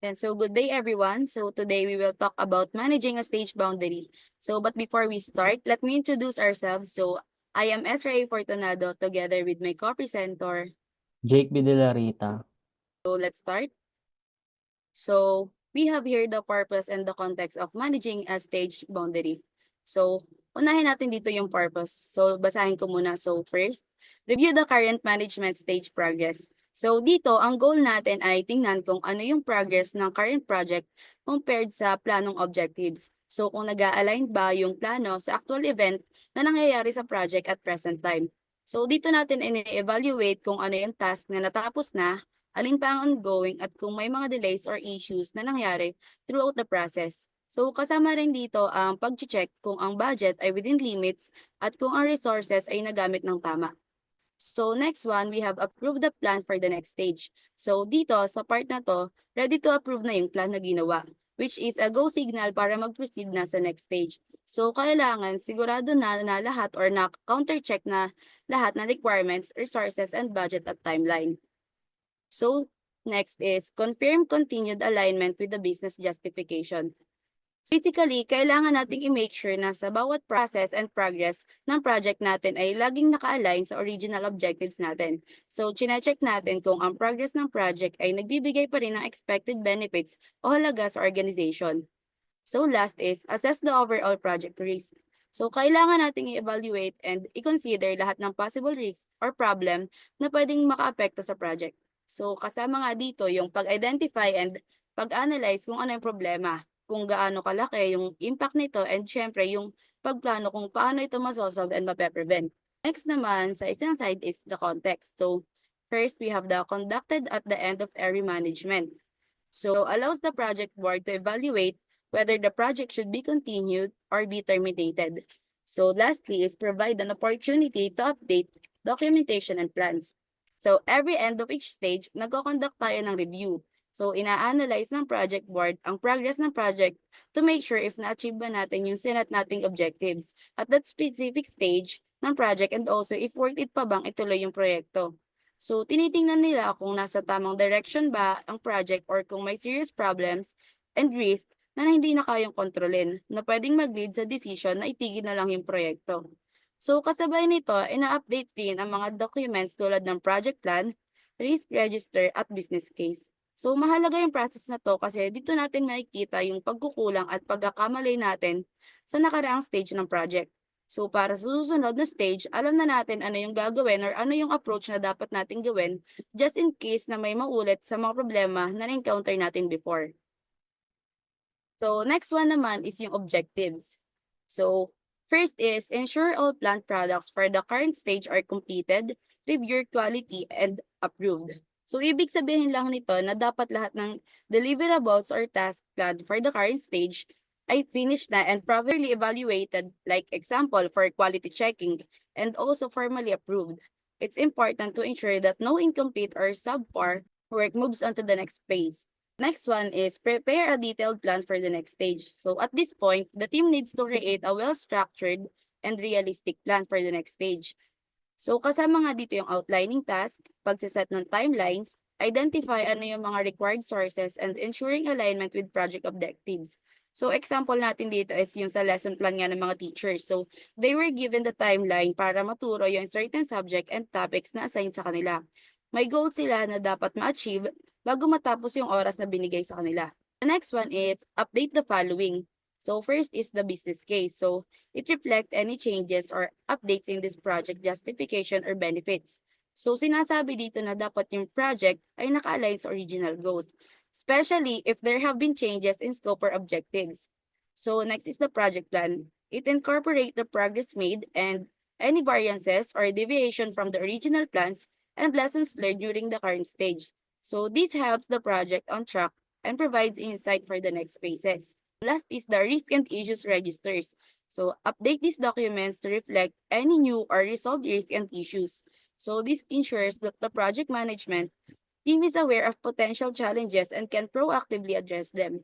And so good day everyone. So today we will talk about managing a stage boundary. But before we start, let me introduce ourselves. I am Ezra A. Fortunado together with my co-presenter. Jake B. De La Rita. So let's start. So we have here the purpose and the context of managing a stage boundary. So unahin natin dito yung purpose. So basahin ko muna. So first, review the current management stage progress. So dito, ang goal natin ay tingnan kung ano yung progress ng current project compared sa planong objectives. So kung nag-a-align ba yung plano sa actual event na nangyayari sa project at present time. So dito natin ini-evaluate kung ano yung task na natapos na, alin pa ang ongoing at kung may mga delays or issues na nangyari throughout the process. So kasama rin dito ang pag-check kung ang budget ay within limits at kung ang resources ay nagamit ng tama. So next one, we have approved the plan for the next stage. So dito sa part na to, ready to approve na yung plan na ginawa, which is a go signal para mag-proceed na sa next stage. So kailangan sigurado na lahat or na counter-check na lahat ng requirements, resources, and budget at timeline. So next is confirm continued alignment with the business justification. Basically, kailangan nating i-make sure na sa bawat process and progress ng project natin ay laging naka-align sa original objectives natin. So, chine-check natin kung ang progress ng project ay nagbibigay pa rin ng expected benefits o halaga sa organization. So, last is assess the overall project risk. So, kailangan nating i-evaluate and i-consider lahat ng possible risks or problem na pwedeng maka-apekto sa project. So, kasama nga dito yung pag-identify and pag-analyze kung ano yung problema, kung gaano kalaki yung impact nito, and syempre yung pagplano kung paano ito masosolve and mape-prevent. Next naman, sa isang side is the context. So, first, we have the conducted at the end of every management. So, allows the project board to evaluate whether the project should be continued or be terminated. So, lastly is provide an opportunity to update documentation and plans. So, every end of each stage, nagko-conduct tayo ng review. So, ina-analyze ng project board ang progress ng project to make sure if na-achieve ba natin yung sinet nating objectives at that specific stage ng project, and also if worth it pa bang ituloy yung proyekto. So, tinitingnan nila kung nasa tamang direction ba ang project or kung may serious problems and risk na hindi na kayang kontrolin na pwedeng mag-lead sa decision na itigil na lang yung proyekto. So, kasabay nito, ina-update rin ang mga documents tulad ng project plan, risk register, at business case. So, mahalaga yung process na to kasi dito natin makikita yung pagkukulang at pagkakamali natin sa nakaraang stage ng project. So, para sa susunod na stage, alam na natin ano yung gagawin or ano yung approach na dapat natin gawin just in case na may maulit sa mga problema na na-encounter natin before. So, next one naman is yung objectives. So, first is ensure all plant products for the current stage are completed, reviewed quality, and approved. So, ibig sabihin lang nito na dapat lahat ng deliverables or task planned for the current stage ay finished na and properly evaluated, like example for quality checking, and also formally approved. It's important to ensure that no incomplete or subpar work moves on to the next phase. Next one is prepare a detailed plan for the next stage. So at this point, the team needs to create a well-structured and realistic plan for the next stage. So kasama nga dito yung outlining task, pagsiset ng timelines, identify ano yung mga required sources, and ensuring alignment with project objectives. So example natin dito is yung sa lesson plan nga ng mga teachers. So they were given the timeline para maturo yung certain subject and topics na assigned sa kanila. May goal sila na dapat ma-achieve bago matapos yung oras na binigay sa kanila. The next one is update the following. So first is the business case. So it reflects any changes or updates in this project justification or benefits. So sinasabi dito na dapat yung project ay naka-align sa original goals, especially if there have been changes in scope or objectives. So next is the project plan. It incorporates the progress made and any variances or deviation from the original plans and lessons learned during the current stage. So this helps the project on track and provides insight for the next phases. Last is the risk and issues registers. So update these documents to reflect any new or resolved risk and issues. So this ensures that the project management team is aware of potential challenges and can proactively address them.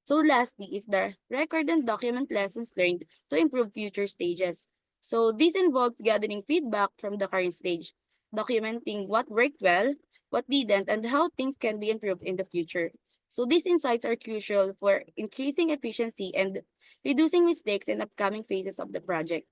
So lastly is the record and document lessons learned to improve future stages. So this involves gathering feedback from the current stage, documenting what worked well, what didn't, and how things can be improved in the future. So these insights are crucial for increasing efficiency and reducing mistakes in upcoming phases of the project.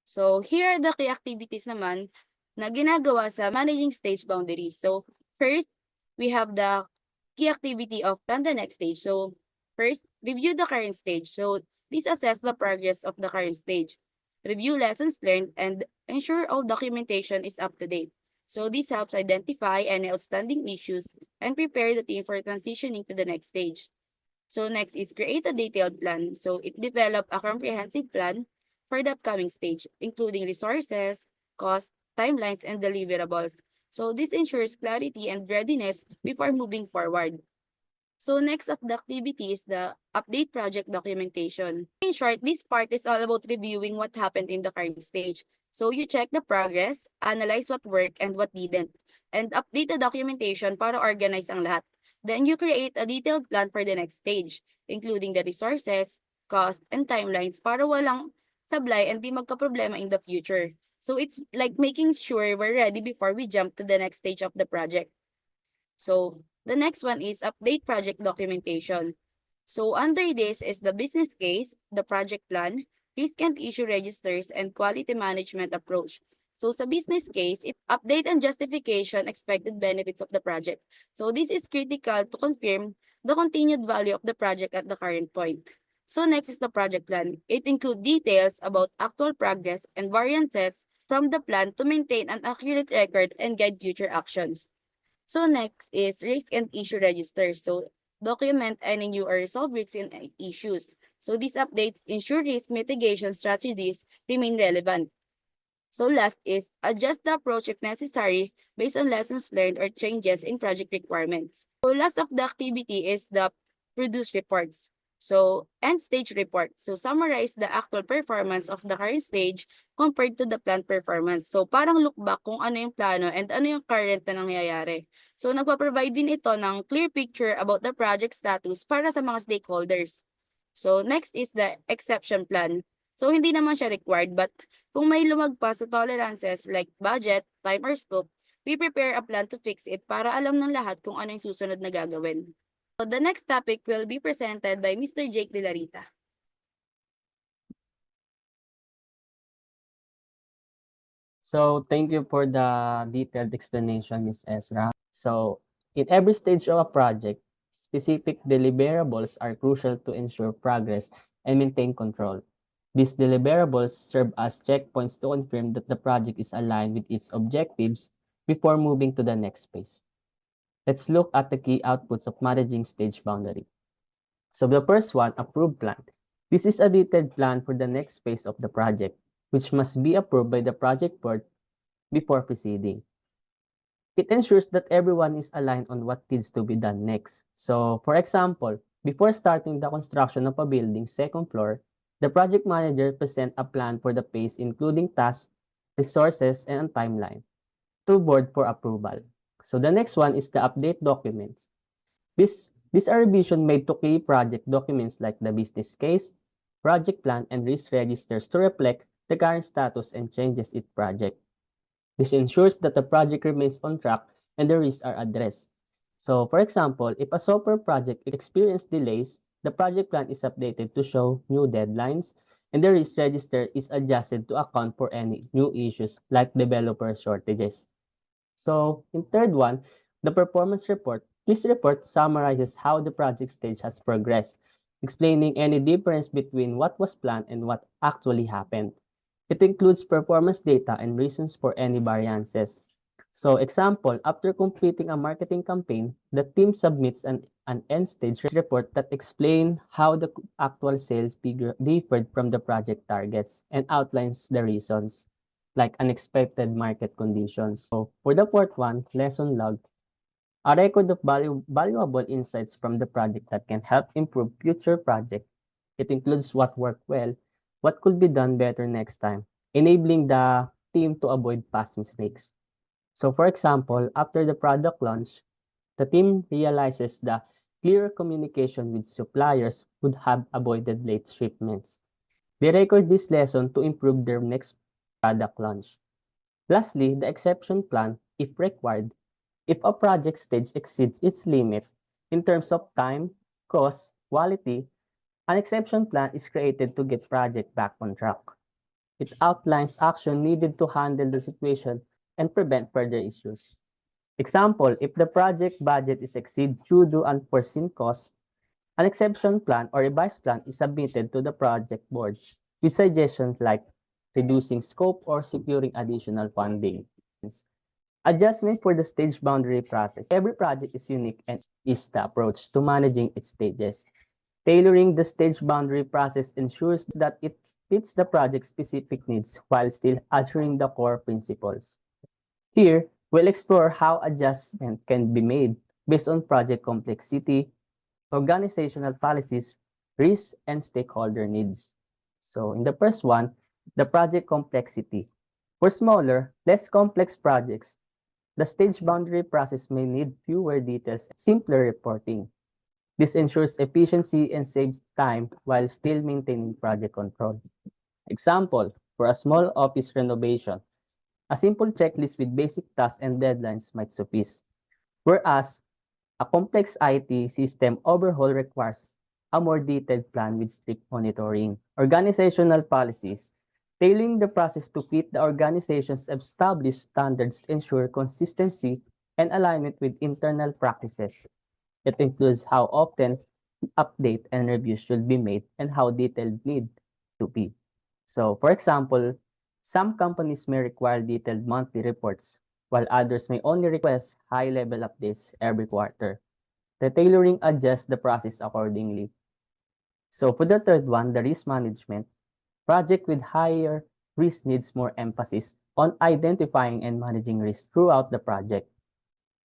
So here are the key activities naman na ginagawa sa managing stage boundary. So first, we have the key activity of plan the next stage. So first, review the current stage. So please assess the progress of the current stage. Review lessons learned and ensure all documentation is up to date. So this helps identify any outstanding issues and prepare the team for transitioning to the next stage. So next is create a detailed plan. So it develop a comprehensive plan for the upcoming stage, including resources, cost, timelines, and deliverables. So this ensures clarity and readiness before moving forward. So next of the activity is the update project documentation. In short, this part is all about reviewing what happened in the current stage. So you check the progress, analyze what worked and what didn't, and update the documentation para organize ang lahat. Then you create a detailed plan for the next stage, including the resources, cost, and timelines para walang sablay and di magka-problema in the future. So it's like making sure we're ready before we jump to the next stage of the project. So the next one is update project documentation. So under this is the business case, the project plan, risk and issue registers, and quality management approach. So sa business case, it update and justification expected benefits of the project. So this is critical to confirm the continued value of the project at the current point. So next is the project plan. It includes details about actual progress and variances from the plan to maintain an accurate record and guide future actions. So next is risk and issue register. So document any new or resolved risks and issues. So these updates ensure risk mitigation strategies remain relevant. So last is adjust the approach if necessary based on lessons learned or changes in project requirements. So last of the activity is the produce reports. So end stage report. So summarize the actual performance of the current stage compared to the planned performance. So parang look back kung ano yung plano and ano yung current na nangyayari. So nagpa-provide din ito ng clear picture about the project status para sa mga stakeholders. So next is the exception plan. So hindi naman siya required but kung may lumagpas sa tolerances like budget, time, or scope, we prepare a plan to fix it para alam ng lahat kung ano yung susunod na gagawin. So the next topic will be presented by Mr. Jake De La Rita. So thank you for the detailed explanation, Ms. Ezra. So in every stage of a project, specific deliverables are crucial to ensure progress and maintain control. These deliverables serve as checkpoints to confirm that the project is aligned with its objectives before moving to the next phase. Let's look at the key outputs of managing stage boundary. So the first one, approved plan. This is a detailed plan for the next phase of the project, which must be approved by the project board before proceeding. It ensures that everyone is aligned on what needs to be done next. So, for example, before starting the construction of a building's second floor, the project manager presents a plan for the phase including tasks, resources, and a timeline to board for approval. So the next one is the update documents. These are revision made to key project documents like the business case, project plan, and risk registers to reflect the current status and changes in project. This ensures that the project remains on track and the risks are addressed. So, for example, if a software project experiences delays, the project plan is updated to show new deadlines, and the risk register is adjusted to account for any new issues like developer shortages. So, in third one, the performance report. This report summarizes how the project stage has progressed, explaining any difference between what was planned and what actually happened. It includes performance data and reasons for any variances. So, example, after completing a marketing campaign, the team submits an end stage report that explains how the actual sales figure differed from the project targets and outlines the reasons, like unexpected market conditions. So, for the fourth one, lesson log, a record of valuable insights from the project that can help improve future projects. It includes what worked well, what could be done better next time, enabling the team to avoid past mistakes. So for example, after the product launch, the team realizes that clearer communication with suppliers would have avoided late shipments. They record this lesson to improve their next product launch. Lastly, the exception plan, if required, if a project stage exceeds its limit, In terms of time, cost, quality, an exception plan is created to get project back on track. It outlines action needed to handle the situation and prevent further issues. Example, if the project budget is exceeded due to unforeseen costs, an exception plan or revised plan is submitted to the project board with suggestions like reducing scope or securing additional funding. Adjustment for the stage boundary process. Every project is unique and is the approach to managing its stages. Tailoring the stage boundary process ensures that it fits the project's specific needs while still adhering the core principles. Here, we'll explore how adjustment can be made based on project complexity, organizational policies, risks, and stakeholder needs. So in the first one, the project complexity. For smaller, less complex projects, the stage boundary process may need fewer details, simpler reporting. This ensures efficiency and saves time while still maintaining project control. Example, for a small office renovation, a simple checklist with basic tasks and deadlines might suffice, whereas a complex IT system overhaul requires a more detailed plan with strict monitoring. Organizational policies. Tailoring the process to fit the organization's established standards ensure consistency and alignment with internal practices. It includes how often update and reviews should be made and how detailed need to be. So, for example, some companies may require detailed monthly reports, while others may only request high-level updates every quarter. The tailoring adjusts the process accordingly. So for the third one, the risk management, project with higher risk needs more emphasis on identifying and managing risk throughout the project.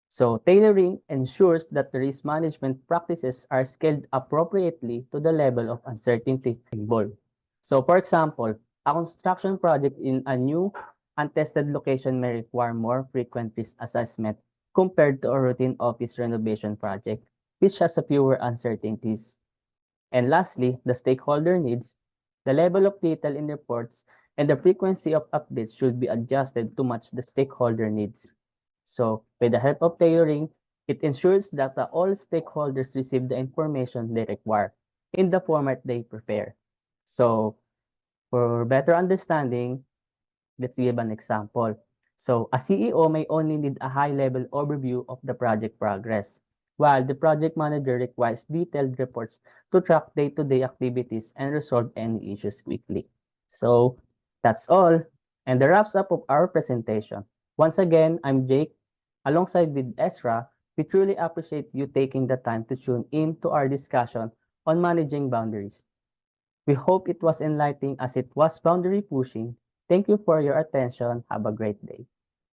So tailoring ensures that the risk management practices are scaled appropriately to the level of uncertainty involved. So for example, a construction project in a new untested location may require more frequent risk assessment compared to a routine office renovation project, which has a fewer uncertainties. And lastly, the stakeholder needs, the level of detail in reports and the frequency of updates should be adjusted to match the stakeholder needs. So with the help of tailoring, it ensures that all stakeholders receive the information they require in the format they prefer. So for better understanding, let's give an example. So a CEO may only need a high-level overview of the project progress, while the project manager requires detailed reports to track day-to-day activities and resolve any issues quickly. So that's all, and the wraps up of our presentation. Once again, I'm Jake. Alongside with Ezra, we truly appreciate you taking the time to tune in to our discussion on managing boundaries. We hope it was enlightening as it was boundary pushing. Thank you for your attention. Have a great day.